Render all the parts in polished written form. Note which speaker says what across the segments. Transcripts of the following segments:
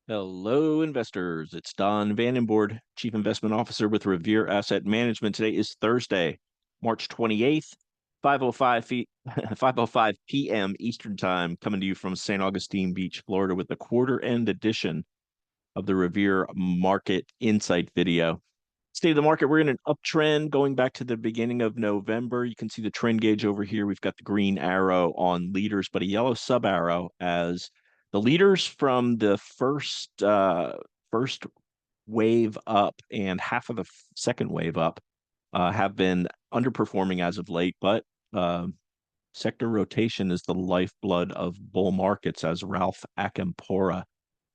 Speaker 1: Hello, investors. It's Don Vandenbord, Chief Investment Officer with Revere Asset Management. Today is Thursday, March 28th, 5:05 p.m. Eastern Time, coming to you from St. Augustine Beach, Florida, with the quarter end edition of the Revere Market Insight video. State of the market, we're in an uptrend going back to the beginning of November. You can see the trend gauge over here. We've got the green arrow on leaders, but a yellow sub arrow as the leaders from the first wave up and half of the second wave up have been underperforming as of late, but sector rotation is the lifeblood of bull markets, as Ralph Acampora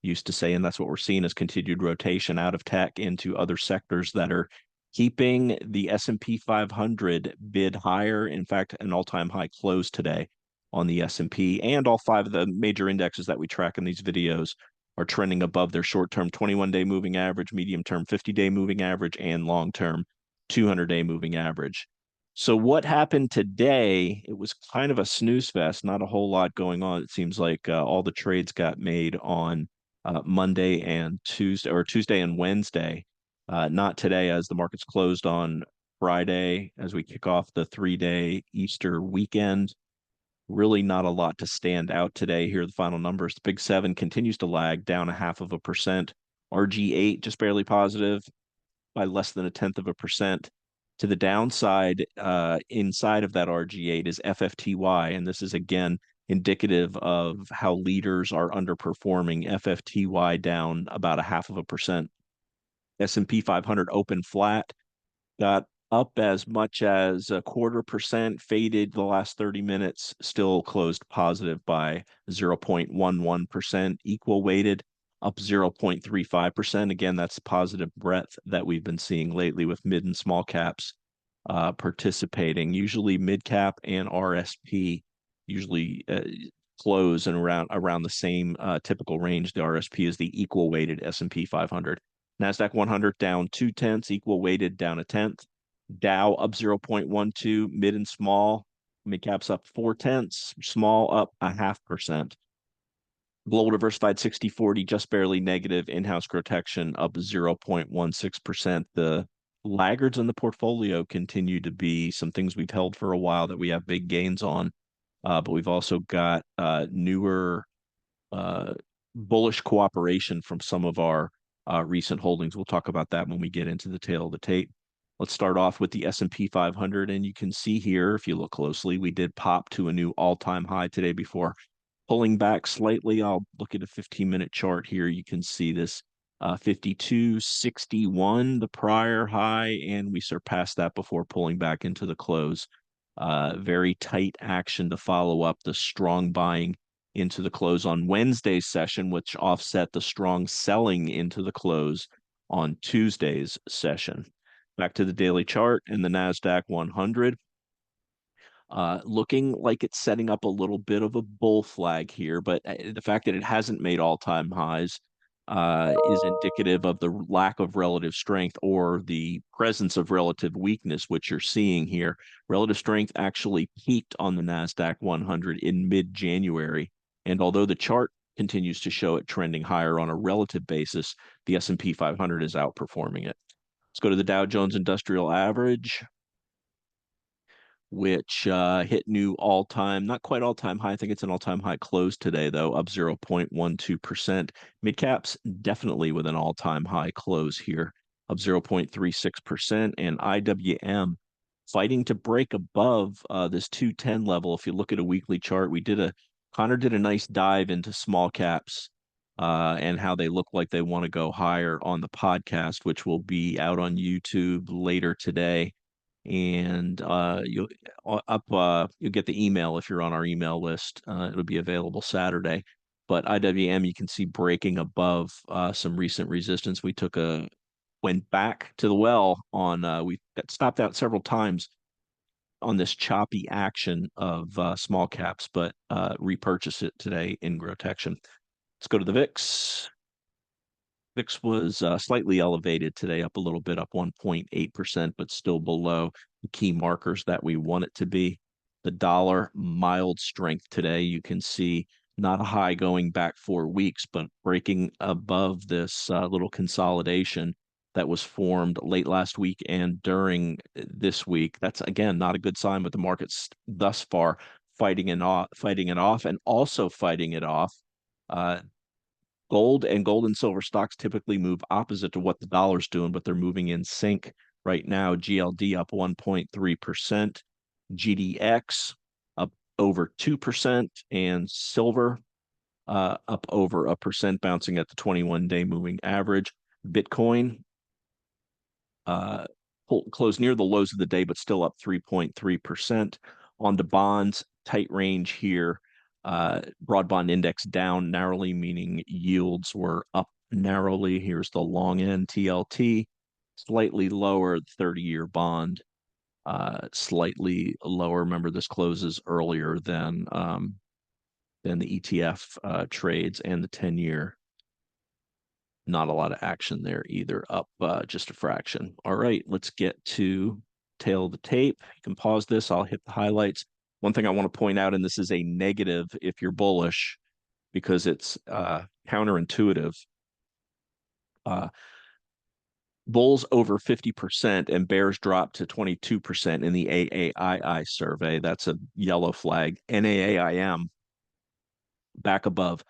Speaker 1: used to say, and that's what we're seeing is continued rotation out of tech into other sectors that are keeping the S&P 500 bid higher. In fact, an all-time high close today on the S&P, and all five of the major indexes that we track in these videos are trending above their short-term 21-day moving average, medium-term 50-day moving average, and long-term 200-day moving average. So what happened today? It was kind of a snooze fest, not a whole lot going on. It seems like all the trades got made on Monday and Tuesday, or Tuesday and Wednesday. Not today, as the markets closed on Friday as we kick off the 3-day Easter weekend. Really not a lot to stand out today. Here are the final numbers. The Big Seven continues to lag, down 0.5%. RG8 just barely positive by less than 0.1%. To the downside, inside of that RG8 is FFTY, and this is again indicative of how leaders are underperforming. FFTY down about 0.5%. S&P 500 open flat, got up as much as 0.25%, faded the last 30 minutes, still closed positive by 0.11%, equal weighted up 0.35%. Again, that's positive breadth that we've been seeing lately with mid and small caps participating. Usually mid cap and RSP usually close in around the same typical range. The RSP is the equal weighted S&P 500. NASDAQ 100 down 0.2, equal weighted down 0.1. Dow up 0.12, mid and small. Mid caps up 0.4, small up 0.5%. Global diversified 60/40 just barely negative. In-house GROTECTION up 0.16%. The laggards in the portfolio continue to be some things we've held for a while that we have big gains on. But we've also got newer bullish cooperation from some of our recent holdings. We'll talk about that when we get into the tail of the tape. Let's start off with the S&P 500, and you can see here, if you look closely, we did pop to a new all-time high today before pulling back slightly. I'll look at a 15-minute chart here. You can see this 52.61, the prior high, and we surpassed that before pulling back into the close. Very tight action to follow up the strong buying into the close on Wednesday's session, which offset the strong selling into the close on Tuesday's session. Back to the daily chart and the NASDAQ 100. Looking like it's setting up a little bit of a bull flag here, but the fact that it hasn't made all-time highs is indicative of the lack of relative strength or the presence of relative weakness, which you're seeing here. Relative strength actually peaked on the NASDAQ 100 in mid-January, and although the chart continues to show it trending higher on a relative basis, the S&P 500 is outperforming it. Let's go to the Dow Jones Industrial Average, which hit new all-time, not quite all-time high. I think it's an all-time high close today, though, up 0.12%. Mid-caps definitely with an all-time high close here, up 0.36%. And IWM fighting to break above this 210 level. If you look at a weekly chart, Connor did a nice dive into small caps and how they look like they want to go higher on the podcast, which will be out on YouTube later today. And you'll get the email if you're on our email list. It'll be available Saturday. But IWM, you can see breaking above some recent resistance. Went back to the well on, we got stopped out several times on this choppy action of small caps, but repurchase it today in GROTECTION. Let's go to the VIX. VIX was slightly elevated today, up a little bit, up 1.8%, but still below the key markers that we want it to be. The dollar, mild strength today. You can see not a high going back 4 weeks, but breaking above this little consolidation that was formed late last week and during this week. That's again not a good sign, but the market's thus far fighting it off, and also fighting it off. Uh, Gold and gold and silver stocks typically move opposite to what the dollar's doing, but they're moving in sync right now. GLD up 1.3%, GDX up over 2%, and silver up over 1%, bouncing at the 21-day moving average. Bitcoin uh, closed near the lows of the day, but still up 3.3%. On the bonds, tight range here. Broad bond index down narrowly, meaning yields were up narrowly. Here's the long end TLT, slightly lower, 30-year bond, slightly lower. Remember, this closes earlier than the ETF trades, and the 10-year. Not a lot of action there either, up just a fraction. All right, let's get to tail of the tape. You can pause this. I'll hit the highlights. One thing I want to point out, and this is a negative if you're bullish, because it's counterintuitive. Bulls over 50% and bears dropped to 22% in the AAII survey. That's a yellow flag. NAAIM back above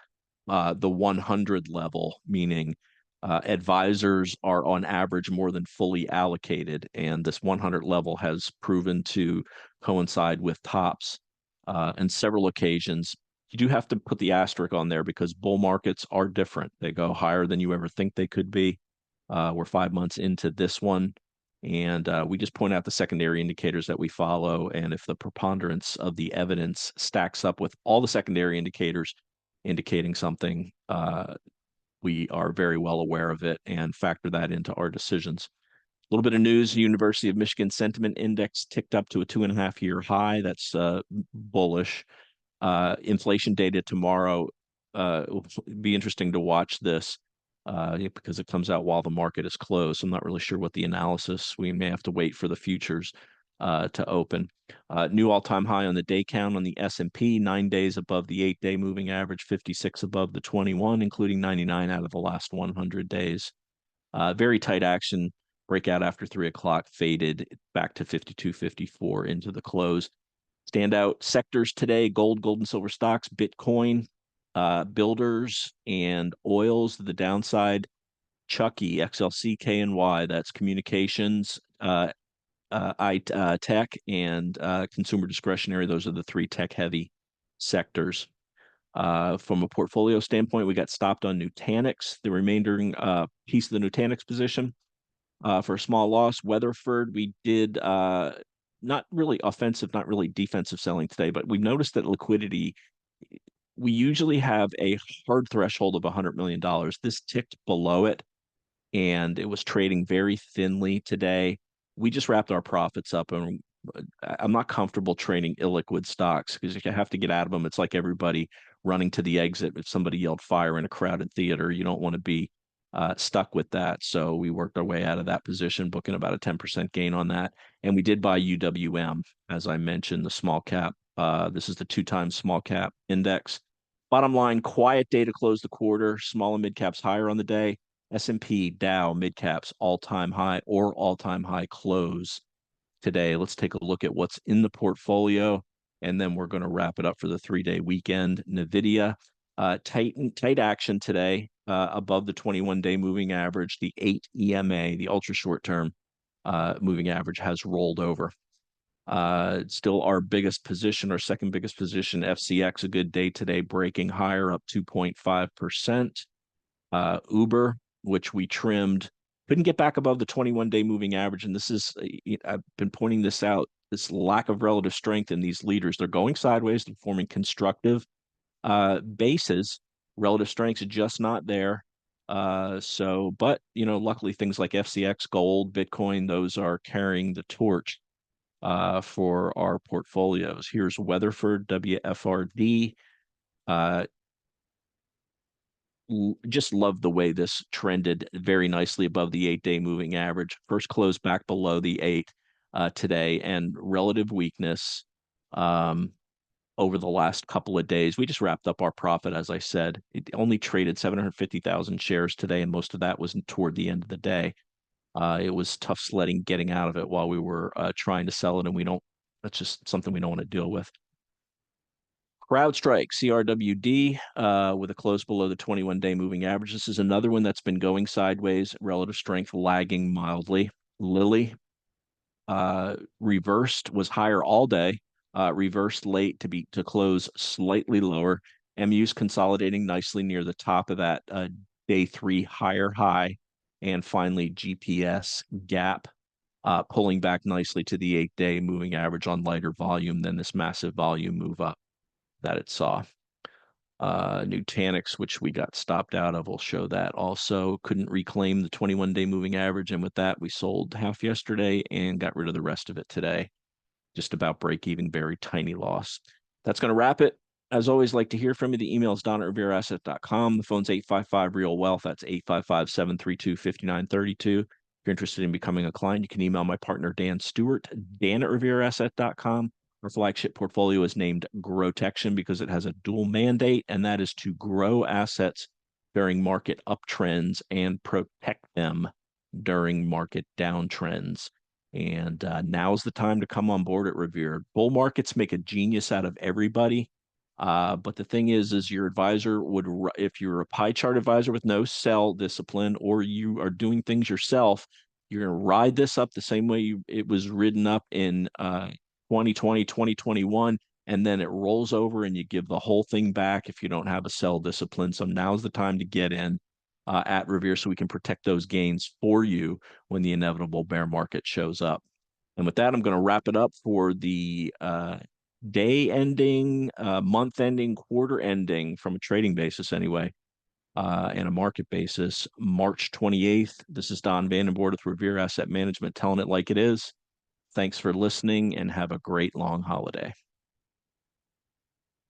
Speaker 1: the 100 level, meaning advisors are on average more than fully allocated. And this 100 level has proven to coincide with tops on several occasions. You do have to put the asterisk on there because bull markets are different. They go higher than you ever think they could be. We're 5 months into this one. And we just point out the secondary indicators that we follow. And if the preponderance of the evidence stacks up with all the secondary indicators indicating something, we are very well aware of it and factor that into our decisions. A little bit of news: University of Michigan Sentiment Index ticked up to a 2.5-year high. That's bullish. Inflation data tomorrow. It'll be interesting to watch this because it comes out while the market is closed. So I'm not really sure what the analysis. We may have to wait for the futures to open. New all-time high on the day count on the S&P, 9 days above the 8-day moving average, 56 above the 21, including 99 out of the last 100 days. Very tight action. Breakout after 3 o'clock, faded back to 52.54 into the close. Standout sectors today: gold and silver stocks, Bitcoin, builders, and oils. The downside: Chucky, XLC, KNY, that's communications, tech, and consumer discretionary. Those are the three tech-heavy sectors. From a portfolio standpoint, we got stopped on Nutanix, the remaining piece of the Nutanix position. For a small loss. Weatherford, we did not really offensive, not really defensive selling today, but we've noticed that liquidity, we usually have a hard threshold of $100 million. This ticked below it, and it was trading very thinly today. We just wrapped our profits up, and I'm not comfortable trading illiquid stocks because you have to get out of them. It's like everybody running to the exit. If somebody yelled fire in a crowded theater, you don't want to be stuck with that. So we worked our way out of that position, booking about a 10% gain on that. And we did buy UWM, as I mentioned, the small cap. This is the 2x small cap index. Bottom line: quiet day to close the quarter. Small and mid caps higher on the day. S&P, Dow, mid caps all-time high or all-time high close today. Let's take a look at what's in the portfolio, and then we're going to wrap it up for the 3-day weekend. NVIDIA, tight action today, above the 21-day moving average. The 8 EMA, the ultra short-term moving average, has rolled over. Still our biggest position, our second biggest position, FCX, a good day today, breaking higher, up 2.5%. Uber, which we trimmed, couldn't get back above the 21-day moving average. And this is, I've been pointing this out, this lack of relative strength in these leaders. They're going sideways, they're forming constructive bases. Relative strengths are just not there. But luckily things like FCX, gold, Bitcoin, those are carrying the torch for our portfolios. Here's Weatherford, WFRD. Just love the way this trended very nicely above the 8-day moving average. First close back below the 8 today, and relative weakness. over the last couple of days. We just wrapped up our profit, as I said. It only traded 750,000 shares today, and most of that was toward the end of the day. It was tough sledding getting out of it while we were trying to sell it, and that's just something we don't want to deal with. CrowdStrike, CRWD, with a close below the 21-day moving average. This is another one that's been going sideways, relative strength lagging mildly. Lilly, reversed, was higher all day, reversed late to close slightly lower. MU's consolidating nicely near the top of that day 3 higher high. And finally, GPS gap, pulling back nicely to the 8-day moving average on lighter volume than this massive volume move up that it saw. Nutanix, which we got stopped out of, will show that also. Couldn't reclaim the 21-day moving average, and with that, we sold half yesterday and got rid of the rest of it today. Just about break even, very tiny loss. That's going to wrap it. As always, like to hear from you. The email is don@revereasset.com. The phone's 855-REAL-WEALTH. That's 855-732-5932. If you're interested in becoming a client, you can email my partner, Dan Stewart, dan@revereasset.com. Our flagship portfolio is named GROTECTION because it has a dual mandate, and that is to grow assets during market uptrends and protect them during market downtrends. And now's the time to come on board at Revere. Bull markets make a genius out of everybody. But the thing is your advisor would, if you're a pie chart advisor with no sell discipline, or you are doing things yourself, you're going to ride this up the same way it was ridden up in 2020, 2021, and then it rolls over and you give the whole thing back if you don't have a sell discipline. So now's the time to get in at Revere so we can protect those gains for you when the inevitable bear market shows up. And with that, I'm going to wrap it up for the day ending, month ending, quarter ending from a trading basis anyway, and a market basis, March 28th. This is Don Vandenbord with Revere Asset Management, telling it like it is. Thanks for listening and have a great long holiday.